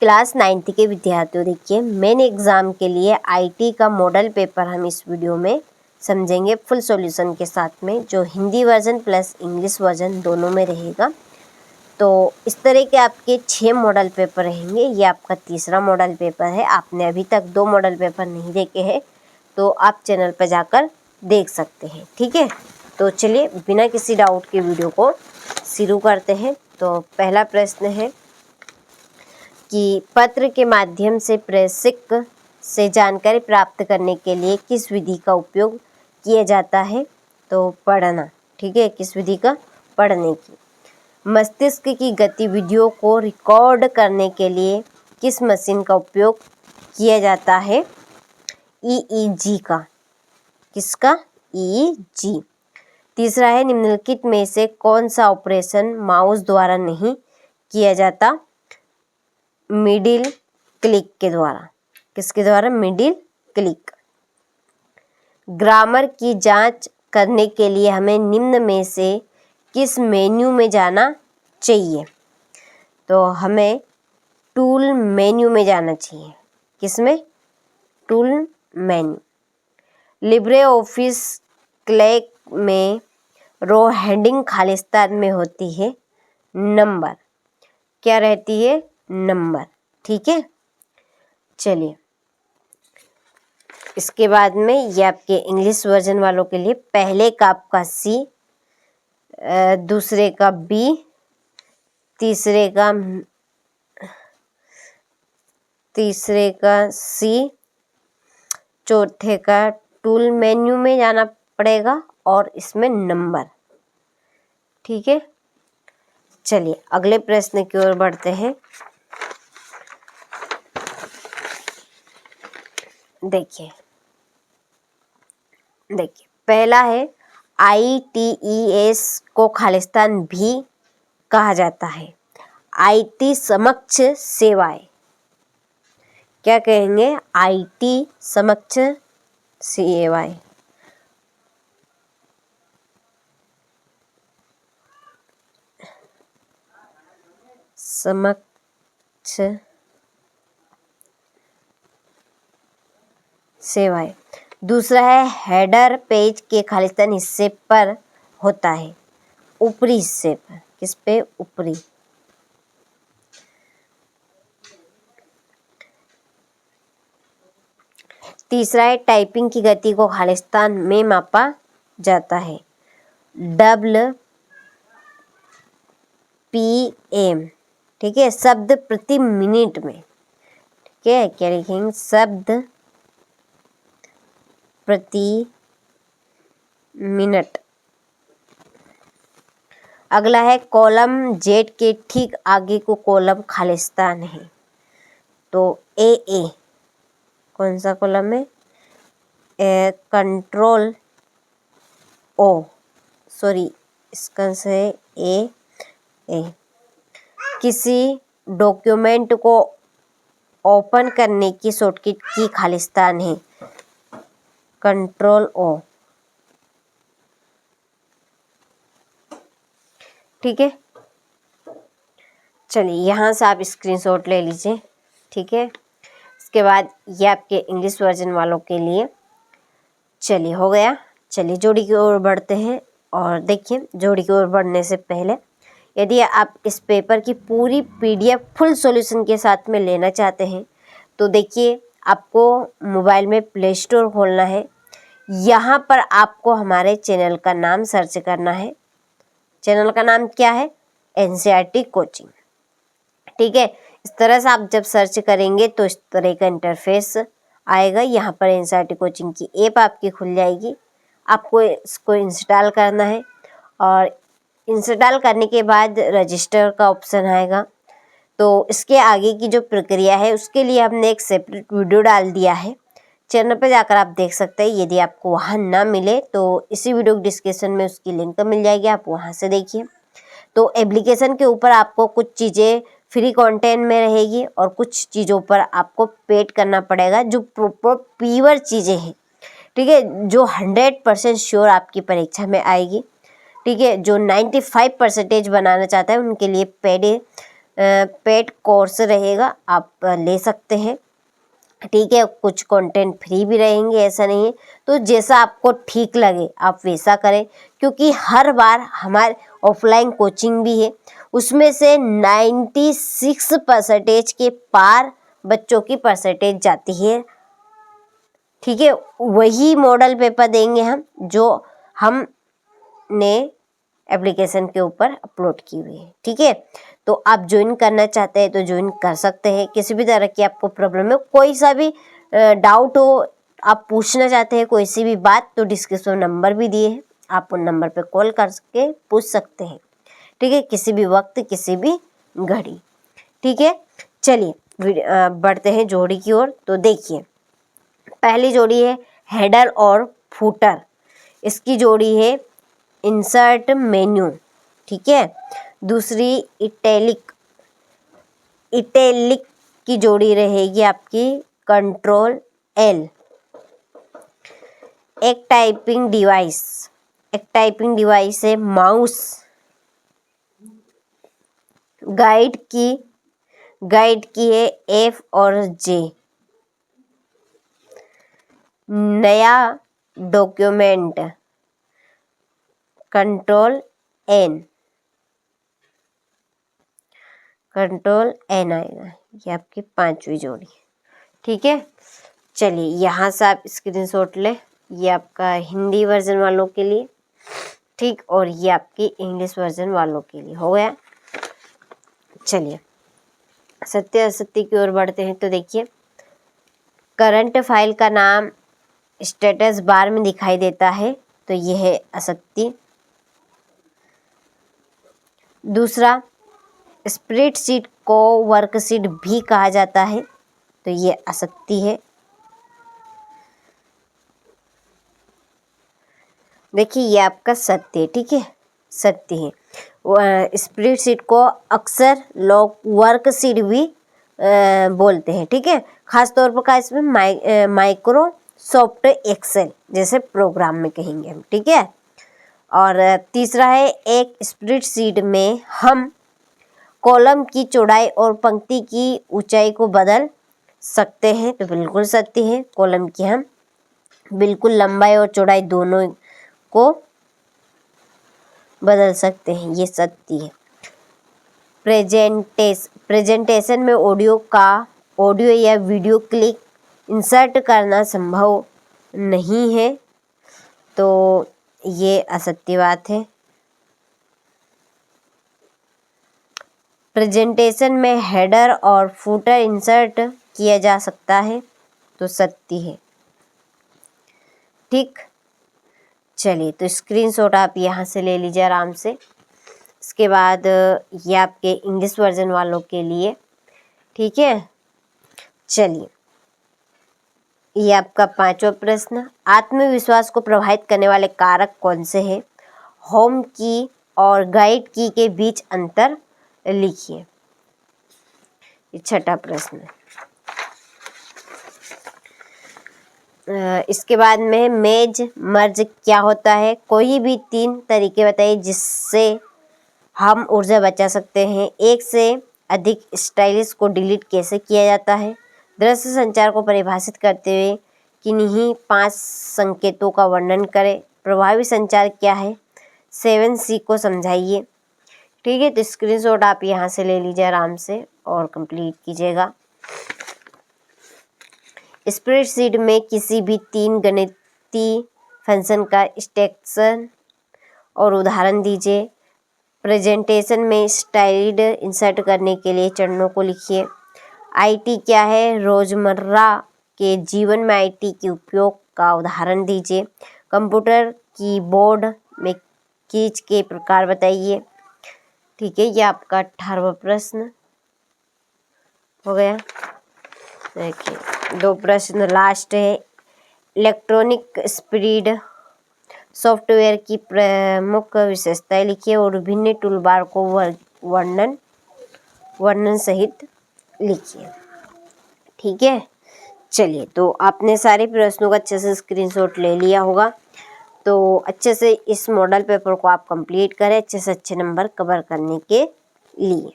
Class 9th के विद्यार्थियों, देखिए मेन एग्ज़ाम के लिए आईटी का मॉडल पेपर हम इस वीडियो में समझेंगे फुल सॉल्यूशन के साथ में, जो Hindi version plus English version दोनों में रहेगा। तो इस तरह के आपके 6 मॉडल पेपर रहेंगे। ये आपका तीसरा मॉडल पेपर है। आपने अभी तक 2 मॉडल पेपर नहीं देखे हैं तो आप चैनल पर जाकर देख सकते हैं, ठीक है। तो चलिए बिना किसी डाउट के वीडियो को शुरू करते हैं। तो पहला प्रश्न है कि पत्र के माध्यम से प्रेषक से जानकारी प्राप्त करने के लिए किस विधि का उपयोग किया जाता है? तो पढ़ना, ठीक है, किस विधि का? पढ़ने की। मस्तिष्क की गतिविधियों को रिकॉर्ड करने के लिए किस मशीन का उपयोग किया जाता है? ईईजी का। किसका? ईईजी। तीसरा है निम्नलिखित में से कौन सा ऑपरेशन माउस द्वारा नहीं किया जाता? मिडिल क्लिक के द्वारा। किसके द्वारा? Middle click. ग्रामर की जांच करने के लिए हमें निम्न में से किस मेन्यू में जाना चाहिए? तो हमें टूल मेन्यू में जाना चाहिए। किसमें? Tool menu. Libre office Calc में रो हेडिंग खालिस्तान में होती है नंबर। क्या रहती है? नंबर, ठीक है। चलिए इसके बाद में ये आपके इंग्लिश वर्जन वालों के लिए पहले का आपका सी, दूसरे का बी, तीसरे का सी, चौथे का टूल मेन्यू में जाना पड़ेगा और इसमें नंबर, ठीक है। चलिए अगले प्रश्न की ओर बढ़ते हैं। देखिए पहला है ITES को खालिस्तान भी कहा जाता है। IT समक्ष सेवाएं। क्या कहेंगे? IT समक्ष सेवाएं। समक्ष सेवाएं। दूसरा है हेडर पेज के खालिस्तान हिस्से पर होता है, ऊपरी हिस्से पर। किस पे? ऊपरी। तीसरा है टाइपिंग की गति को खालिस्तान में मापा जाता है, WPM, ठीक है, शब्द प्रति मिनट में, ठीक है। क्या लिखेंगे? शब्द प्रति मिनट। अगला है कॉलम जेड के ठीक आगे को कॉलम खालिस्तान है, तो AA। कौन सा कॉलम है? कंट्रोल O, सॉरी इसका से A। किसी डॉक्यूमेंट को ओपन करने की शॉर्टकट की खालिस्तान है, कंट्रोल O, ठीक है। चलिए यहाँ से आप स्क्रीनशॉट ले लीजिए, ठीक है। इसके बाद ये आपके इंग्लिश वर्जन वालों के लिए। चलिए हो गया। चलिए जोड़ी की ओर बढ़ते हैं। और देखिए जोड़ी की ओर बढ़ने से पहले यदि आप इस पेपर की पूरी PDF फुल सॉल्यूशन के साथ में लेना चाहते हैं तो देखिए आपको मोबाइल में प्ले स्टोर खोलना है। यहाँ पर आपको हमारे चैनल का नाम सर्च करना है। चैनल का नाम क्या है? NCERT कोचिंग, ठीक है। इस तरह से आप जब सर्च करेंगे तो इस तरह का इंटरफेस आएगा। यहाँ पर NCERT कोचिंग की ऐप आपकी खुल जाएगी। आपको इसको इंस्टॉल करना है और इंस्टॉल करने के बाद रजिस्टर का ऑप्शन आएगा। तो इसके आगे की जो प्रक्रिया है उसके लिए हमने एक सेपरेट वीडियो डाल दिया है, चैनल पर जाकर आप देख सकते हैं। यदि आपको वहाँ ना मिले तो इसी वीडियो के डिस्क्रिप्शन में उसकी लिंक मिल जाएगी, आप वहाँ से देखिए। तो एप्लीकेशन के ऊपर आपको कुछ चीज़ें फ्री कंटेंट में रहेगी और कुछ चीज़ों पर आपको पेड करना पड़ेगा, जो प्रॉपर प्योर चीज़ें हैं, ठीक है, जो 100% श्योर आपकी परीक्षा में आएगी, ठीक है। जो 95% बनाना चाहता है उनके लिए पेड है। पेड कोर्स रहेगा, आप ले सकते हैं, ठीक है। कुछ कंटेंट फ्री भी रहेंगे, ऐसा नहीं है। तो जैसा आपको ठीक लगे आप वैसा करें, क्योंकि हर बार हमारे ऑफलाइन कोचिंग भी है, उसमें से 96% के पार बच्चों की परसेंटेज जाती है, ठीक है। वही मॉडल पेपर देंगे हम जो हमने एप्लीकेशन के ऊपर अपलोड की हुई है, ठीक है। तो आप ज्वाइन करना चाहते हैं तो ज्वाइन कर सकते हैं। किसी भी तरह की आपको प्रॉब्लम है, कोई सा भी डाउट हो, आप पूछना चाहते हैं कोई सी भी बात, तो डिस्क्रिप्शन नंबर भी दिए हैं, आप उन नंबर पे कॉल करके पूछ सकते हैं, ठीक है। किसी भी वक्त, किसी भी घड़ी, ठीक है। चलिए बढ़ते हैं जोड़ी की ओर। तो देखिए पहली जोड़ी है हेडर और फूटर, इसकी जोड़ी है इंसर्ट मेन्यू, ठीक है। दूसरी इटैलिक की जोड़ी रहेगी आपकी कंट्रोल एल। एक टाइपिंग डिवाइस है माउस। गाइड की है एफ और जे। नया डॉक्यूमेंट कंट्रोल एन आएगा। ये आपकी पांचवी जोड़ी, ठीक है। चलिए यहाँ से आप स्क्रीनशॉट ले, ये आपका हिंदी वर्जन वालों के लिए, ठीक, और ये आपकी इंग्लिश वर्जन वालों के लिए हो गया। चलिए सत्य असत्य की ओर बढ़ते हैं। तो देखिए करंट फाइल का नाम स्टेटस बार में दिखाई देता है, तो यह है असत्य। दूसरा स्प्रेडशीट को वर्कशीट भी कहा जाता है, तो ये असत्य है। देखिए ये आपका सत्य है, ठीक है, सत्य है। स्प्रेडशीट को अक्सर लोग वर्कशीट भी बोलते हैं, ठीक है। खास तौर पर का इसमें माइक्रोसॉफ्ट एक्सेल जैसे प्रोग्राम में कहेंगे हम, ठीक है। और तीसरा है एक स्प्रेडशीट में हम कॉलम की चौड़ाई और पंक्ति की ऊंचाई को बदल सकते हैं, तो बिल्कुल सत्य है। कॉलम की हम बिल्कुल लंबाई और चौड़ाई दोनों को बदल सकते हैं, ये सत्य है। प्रेजेंटेशन में ऑडियो या वीडियो क्लिप इंसर्ट करना संभव नहीं है, तो ये असत्य बात है। प्रेजेंटेशन में हेडर और फुटर इंसर्ट किया जा सकता है, तो सत्य है, ठीक। चलिए तो स्क्रीनशॉट आप यहाँ से ले लीजिए आराम से। इसके बाद ये आपके इंग्लिश वर्जन वालों के लिए, ठीक है। चलिए ये आपका पांचवा प्रश्न, आत्मविश्वास को प्रभावित करने वाले कारक कौन से हैं? होम की और गाइड की के बीच अंतर लिखिए। ये छठा प्रश्न। इसके बाद में मेज मर्ज क्या होता है? कोई भी 3 तरीके बताइए जिससे हम ऊर्जा बचा सकते हैं। एक से अधिक स्टाइलिश को डिलीट कैसे किया जाता है? दृश्य संचार को परिभाषित करते हुए किन्हीं 5 संकेतों का वर्णन करें। प्रभावी संचार क्या है? 7C को समझाइए, ठीक है। तो स्क्रीनशॉट आप यहाँ से ले लीजिए आराम से और कंप्लीट कीजिएगा। स्प्रेडशीट में किसी भी 3 गणितीय फंक्शन का एक्सटेंशन और उदाहरण दीजिए। प्रेजेंटेशन में स्लाइड इंसर्ट करने के लिए चरणों को लिखिए। आईटी क्या है? रोजमर्रा के जीवन में आईटी के उपयोग का उदाहरण दीजिए। कंप्यूटर कीबोर्ड में कीज के प्रकार बताइए, ठीक है। ये आपका 18वां प्रश्न हो गया। देखिए 2 प्रश्न लास्ट है। इलेक्ट्रॉनिक स्पीड सॉफ्टवेयर की प्रमुख विशेषताएं लिखिए और विभिन्न टूलबार को वर्णन सहित लिखिए, ठीक है। चलिए तो आपने सारे प्रश्नों का अच्छे से स्क्रीनशॉट ले लिया होगा, तो अच्छे से इस मॉडल पेपर को आप कंप्लीट करें अच्छे से अच्छे नंबर कवर करने के लिए।